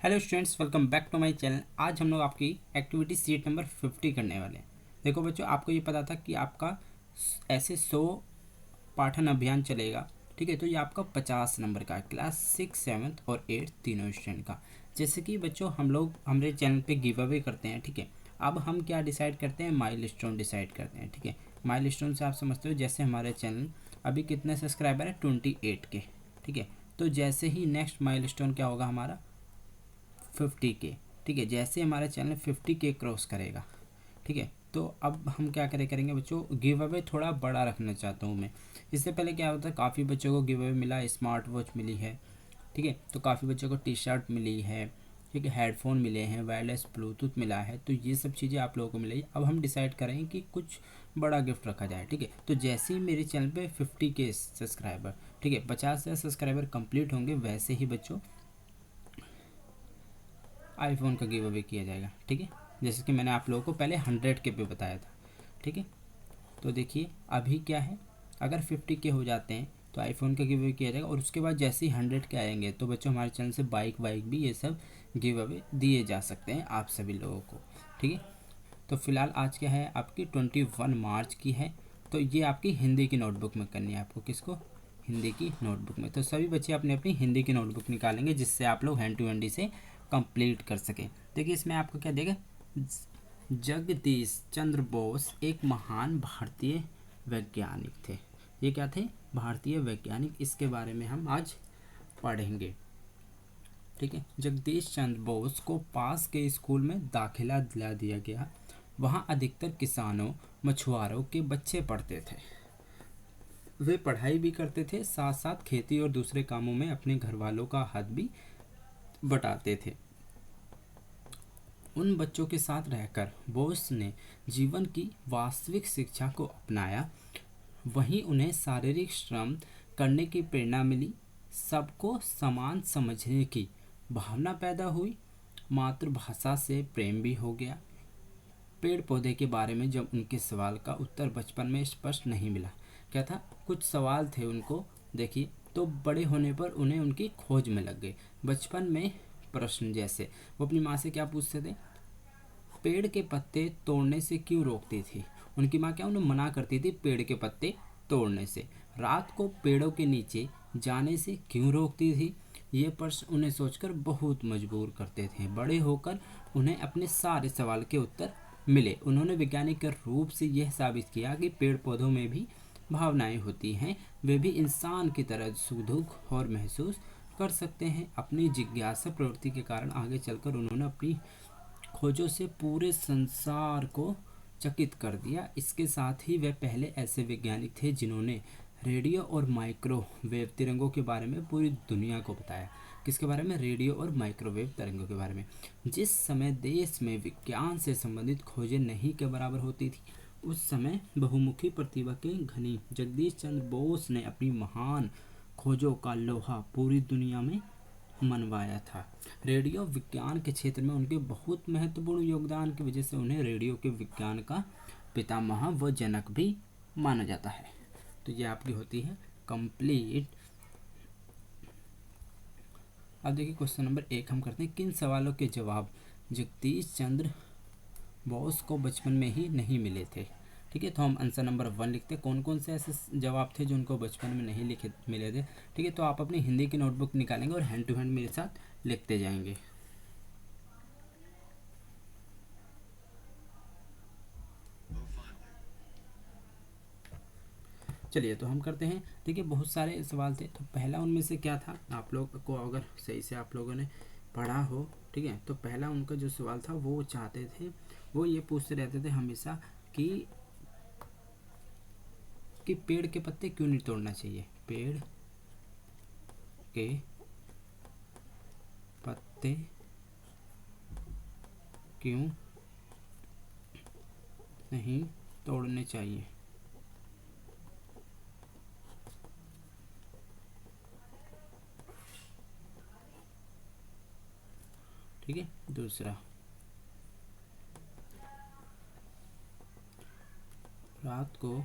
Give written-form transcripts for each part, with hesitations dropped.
Hello students, welcome back to my channel. आज हम लोग आपकी एक्टिविटी सीट नंबर 50 करने वाले हैं। देखो बच्चों, आपको ये पता था कि आपका ऐसे 100 पाठन अभियान चलेगा, ठीक है। तो ये आपका 50 नंबर का है, क्लास 6, 7 और 8 तीनों स्टूडेंट का। जैसे कि बच्चों हम लोग हमारे चैनल पे गिव अवे करते हैं, ठीक है। अब हम क्या डिसाइड करते हैं, माइलस्टोन डिसाइड करते हैं, ठीक है। माइलस्टोन से आप समझते हो, जैसे हमारे चैनल अभी कितने सब्सक्राइबर है, 28 के, ठीक है। तो जैसे ही नेक्स्ट माइलस्टोन क्या होगा हमारा 50K, ठीक है। जैसे हमारा चैनल 50K क्रॉस करेगा, ठीक है, तो अब हम क्या करेंगे बच्चों, गिव अवे थोड़ा बड़ा रखना चाहता हूँ मैं। इससे पहले क्या होता है, काफ़ी बच्चों को गिव अवे मिला, स्मार्ट वॉच मिली है, ठीक है। तो काफ़ी बच्चों को टी शर्ट मिली है, ठीक है, हेडफोन मिले हैं, वायरलेस ब्लूटूथ मिला है। तो ये सब चीज़ें आप लोगों को मिलेगी। अब हम डिसाइड करेंगे कि कुछ बड़ा गिफ्ट रखा जाए, ठीक है। तो जैसे ही मेरे चैनल पे 50K सब्सक्राइबर, ठीक है, 50,000 सब्सक्राइबर कंप्लीट होंगे, वैसे ही बच्चों आईफोन का गिव अवे किया जाएगा, ठीक है। जैसे कि मैंने आप लोगों को पहले 100K पे बताया था, ठीक है। तो देखिए अभी क्या है, अगर 50K हो जाते हैं तो आईफोन का गिव अवे किया जाएगा, और उसके बाद जैसे ही 100K आएंगे तो बच्चों हमारे चैनल से बाइक भी ये सब गिव अवे दिए जा सकते हैं आप सभी लोगों को, ठीक है। तो फिलहाल आज क्या है, आपकी 21 मार्च की है। तो ये आपकी हिंदी की नोटबुक में करनी है आपको, किसको, हिंदी की नोटबुक में। तो सभी बच्चे अपनी अपनी हिंदी की नोटबुक निकालेंगे, जिससे आप लोग हैंड टू हैंड से कंप्लीट कर सकें। देखिए इसमें आपको क्या देगा, जगदीश चंद्र बोस एक महान भारतीय वैज्ञानिक थे। ये क्या थे, भारतीय वैज्ञानिक, इसके बारे में हम आज पढ़ेंगे, ठीक है। जगदीश चंद्र बोस को पास के स्कूल में दाखिला दिला दिया गया। वहाँ अधिकतर किसानों मछुआरों के बच्चे पढ़ते थे। वे पढ़ाई भी करते थे, साथ साथ खेती और दूसरे कामों में अपने घर वालों का हाथ भी बटाते थे। उन बच्चों के साथ रहकर बोस ने जीवन की वास्तविक शिक्षा को अपनाया। वहीं उन्हें शारीरिक श्रम करने की प्रेरणा मिली। सबको समान समझने की भावना पैदा हुई। मातृभाषा से प्रेम भी हो गया। पेड़ पौधे के बारे में जब उनके सवाल का उत्तर बचपन में स्पष्ट नहीं मिला, क्या था, कुछ सवाल थे उनको, देखिए, तो बड़े होने पर उन्हें उनकी खोज में लग गए। बचपन में प्रश्न जैसे वो अपनी माँ से क्या पूछते थे, पेड़ के पत्ते तोड़ने से क्यों रोकती थी। उनकी माँ क्या उन्हें मना करती थी पेड़ के पत्ते तोड़ने से। रात को पेड़ों के नीचे जाने से क्यों रोकती थी। ये प्रश्न उन्हें सोचकर बहुत मजबूर करते थे। बड़े होकर उन्हें अपने सारे सवाल के उत्तर मिले। उन्होंने वैज्ञानिक के रूप से यह साबित किया कि पेड़ पौधों में भी भावनाएं होती हैं, वे भी इंसान की तरह सुख दुख और महसूस कर सकते हैं। अपनी जिज्ञासा प्रवृत्ति के कारण आगे चलकर उन्होंने अपनी खोजों से पूरे संसार को चकित कर दिया। इसके साथ ही वे पहले ऐसे वैज्ञानिक थे जिन्होंने रेडियो और माइक्रोवेव तरंगों के बारे में पूरी दुनिया को बताया। किसके बारे में, रेडियो और माइक्रोवेव तरंगों के बारे में। जिस समय देश में विज्ञान से संबंधित खोजें नहीं के बराबर होती थी, उस समय बहुमुखी प्रतिभा के धनी जगदीश चंद्र बोस ने अपनी महान खोजों का लोहा पूरी दुनिया में मनवाया था। रेडियो विज्ञान के क्षेत्र में उनके बहुत महत्वपूर्ण योगदान की वजह से उन्हें रेडियो के विज्ञान का पितामह व जनक भी माना जाता है। तो ये आपकी होती है कंप्लीट। अब देखिए क्वेश्चन नंबर 1 हम करते हैं, किन सवालों के जवाब जगदीश चंद्र बोस को बचपन में ही नहीं मिले थे, ठीक है। तो हम आंसर नंबर 1 लिखते हैं। कौन कौन से ऐसे जवाब थे जो उनको बचपन में नहीं लिखे मिले थे, ठीक है। तो आप अपनी हिंदी की नोटबुक निकालेंगे और हैंड टू हैंड मेरे साथ लिखते जाएंगे। चलिए तो हम करते हैं। देखिए बहुत सारे सवाल थे, तो पहला उनमें से क्या था, आप लोग को अगर सही से आप लोगों ने पढ़ा हो, ठीक है, तो पहला उनका जो सवाल था वो चाहते थे, वो ये पूछते रहते थे हमेशा कि पेड़ के पत्ते क्यों नहीं तोड़ना चाहिए, पेड़ के पत्ते क्यों नहीं तोड़ने चाहिए, ठीक है। दूसरा, रात को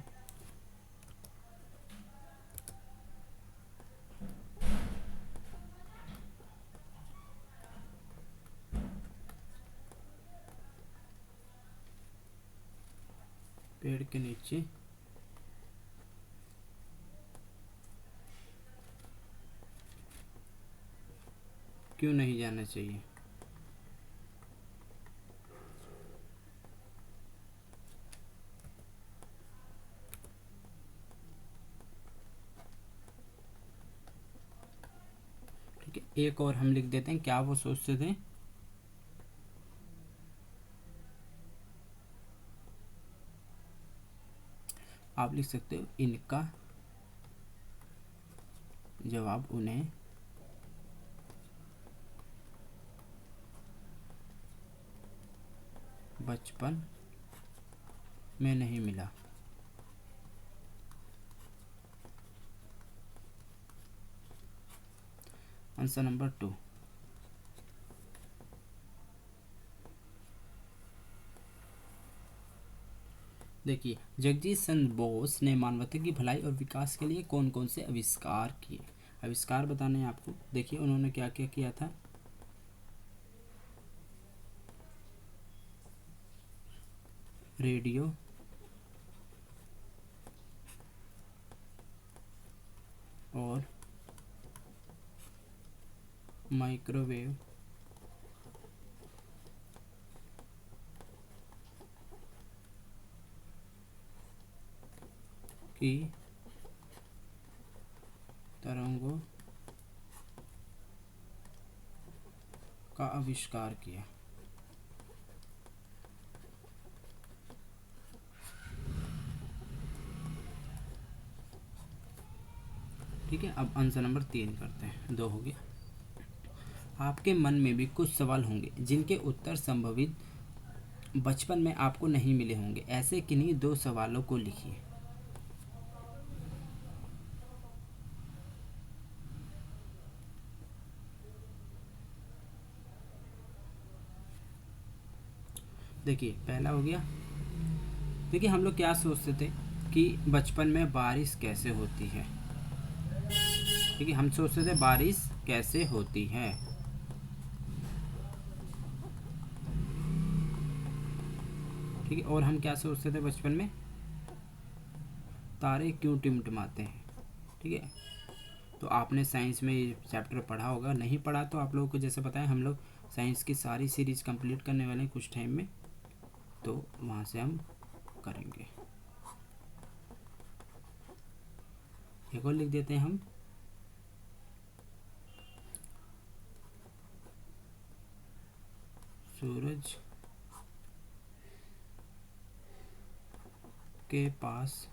पेड़ के नीचे क्यों नहीं जाना चाहिए? ठीक है, एक और हम लिख देते हैं, क्या वो सोचते थे? आप लिख सकते हो इनका जवाब उन्हें बचपन में नहीं मिला। Answer number 2। देखिए, जगदीश चंद्र बोस ने मानवता की भलाई और विकास के लिए कौन कौन से आविष्कार किए? आविष्कार बताने हैं आपको। देखिए उन्होंने क्या क्या किया था। रेडियो, और माइक्रोवेव की तरंगों का आविष्कार किया। ठीक है, अब आंसर नंबर 3 करते हैं, 2 हो गया। आपके मन में भी कुछ सवाल होंगे जिनके उत्तर संभवित बचपन में आपको नहीं मिले होंगे। ऐसे किन्हीं 2 सवालों को लिखिए। देखिए पहला हो गया, देखिए हम लोग क्या सोचते थे कि बचपन में बारिश कैसे होती है। ठीक है, हम सोचते थे बारिश कैसे होती है। ठीक है, और हम क्या सोचते थे बचपन में? तारे क्यों टिमटिमाते हैं। ठीक है, तो आपने साइंस में ये चैप्टर पढ़ा होगा, नहीं पढ़ा तो आप लोगों को जैसे पता है हम लोग साइंस की सारी सीरीज कंप्लीट करने वाले हैं कुछ टाइम में, तो वहाँ से हम करेंगे। एक और लिख देते हैं हम, सूरज के पास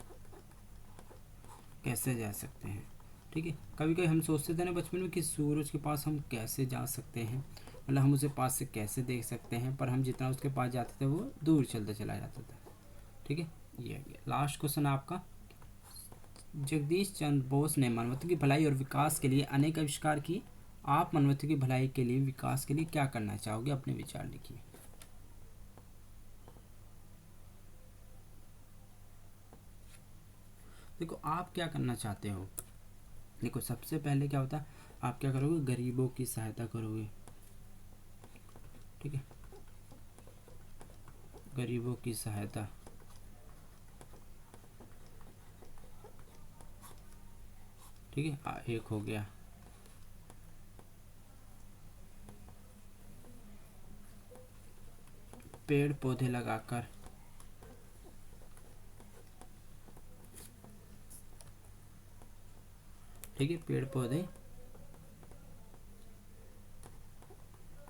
कैसे जा सकते हैं। ठीक है, कभी कभी हम सोचते थे ना बचपन में कि सूरज के पास हम कैसे जा सकते हैं, मतलब हम उसे पास से कैसे देख सकते हैं, पर हम जितना उसके पास जाते थे वो दूर चलता चला जाता था। ठीक है, ये लास्ट क्वेश्चन आपका। जगदीश चंद्र बोस ने मानवता की भलाई और विकास के लिए अनेक आविष्कार किए। आप मानवता की भलाई के लिए, विकास के लिए क्या करना चाहोगे? अपने विचार लिखिए। देखो आप क्या करना चाहते हो। देखो सबसे पहले क्या होता है, आप क्या करोगे? गरीबों की सहायता करोगे। ठीक है, गरीबों की सहायता। ठीक है, एक हो गया। पेड़ पौधे लगाकर ठीक है, पेड़ पौधे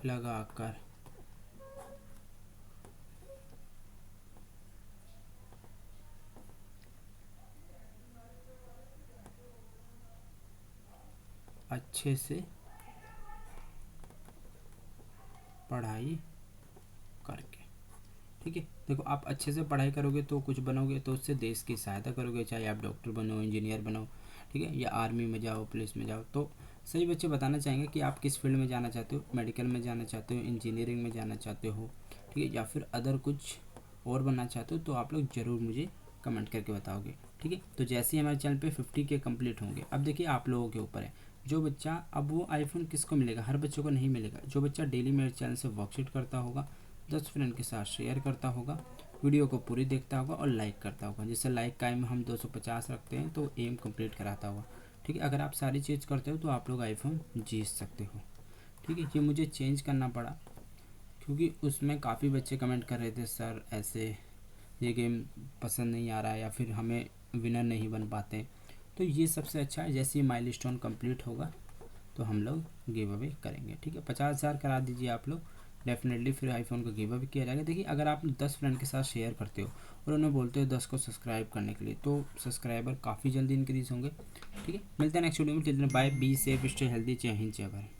लगाकर अच्छे से पढ़ाई करके। ठीक है, देखो आप अच्छे से पढ़ाई करोगे तो कुछ बनोगे, तो उससे देश की सहायता करोगे, चाहे आप डॉक्टर बनो, इंजीनियर बनो, ठीक है, या आर्मी में जाओ, पुलिस में जाओ। तो सही बच्चे बताना चाहेंगे कि आप किस फील्ड में जाना चाहते हो, मेडिकल में जाना चाहते हो, इंजीनियरिंग में जाना चाहते हो, ठीक है, या फिर अदर कुछ और बनना चाहते हो, तो आप लोग ज़रूर मुझे कमेंट करके बताओगे। ठीक है, तो जैसे ही हमारे चैनल पे 50 के कंप्लीट होंगे, अब देखिए आप लोगों के ऊपर है। जो बच्चा, अब वो आईफोन किसको मिलेगा? हर बच्चों को नहीं मिलेगा। जो बच्चा डेली मेरे चैनल से वर्कशीट करता होगा, 10 फ्रेंड के साथ शेयर करता होगा, वीडियो को पूरी देखता होगा और लाइक करता होगा। जैसे लाइक का एम हम 250 रखते हैं तो एम कंप्लीट कराता होगा। ठीक है, अगर आप सारी चीज़ करते हो तो आप लोग आईफोन जीत सकते हो। ठीक है, ये मुझे चेंज करना पड़ा क्योंकि उसमें काफ़ी बच्चे कमेंट कर रहे थे सर ऐसे ये गेम पसंद नहीं आ रहा है या फिर हमें विनर नहीं बन पाते। तो ये सबसे अच्छा है, जैसे ही माइलस्टोन कंप्लीट होगा तो हम लोग गिव अवे करेंगे। ठीक है, 50,000 करा दीजिए आप लोग, डेफिनेटली फिर आईफोन का गिव अवे किया जाएगा। देखिए अगर आप 10 फ्रेंड के साथ शेयर करते हो और उन्हें बोलते हो 10 को सब्सक्राइब करने के लिए, तो सब्सक्राइबर काफ़ी जल्दी इंक्रीज़ होंगे। ठीक है, मिलते हैं नेक्स्ट वीडियो में। Bye, be safe, stay healthy, जय हिंद, जय भारत।